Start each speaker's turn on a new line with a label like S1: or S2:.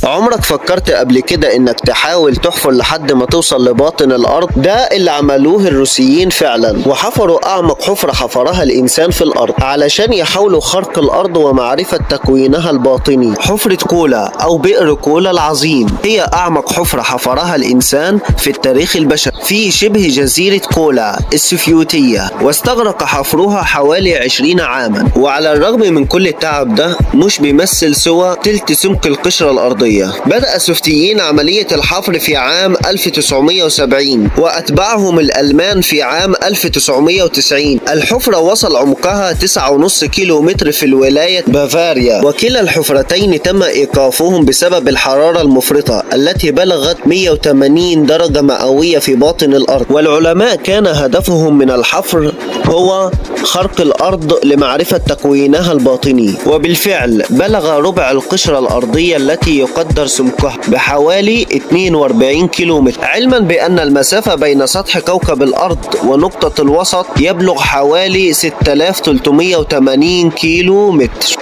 S1: عمرك فكرت قبل كده انك تحاول تحفر لحد ما توصل لباطن الارض؟ ده اللي عملوه الروسيين فعلا، وحفروا اعمق حفرة حفرها الانسان في الارض علشان يحاولوا خرق الارض ومعرفة تكوينها الباطني. حفرة كولا او بئر كولا العظيم هي اعمق حفرة حفرها الانسان في التاريخ البشري في شبه جزيرة كولا السفيوتية، واستغرق حفرها حوالي 20 عاما. وعلى الرغم من كل التعب ده مش بيمثل سوى تلت سمك القشرة الارضية. بدأ السوفيتيين عملية الحفر في عام 1970 وأتبعهم الألمان في عام 1990. الحفرة وصل عمقها 9.5 كيلومتر في الولاية بافاريا، وكلا الحفرتين تم إيقافهم بسبب الحرارة المفرطة التي بلغت 180 درجة مئوية في باطن الأرض. والعلماء كان هدفهم من الحفر هو خرق الأرض لمعرفة تكوينها الباطني، وبالفعل بلغ ربع القشرة الأرضية التي يقدر سمكها بحوالي 42 كيلومتر، علما بأن المسافة بين سطح كوكب الأرض ونقطة الوسط يبلغ حوالي 6380 كيلومتر.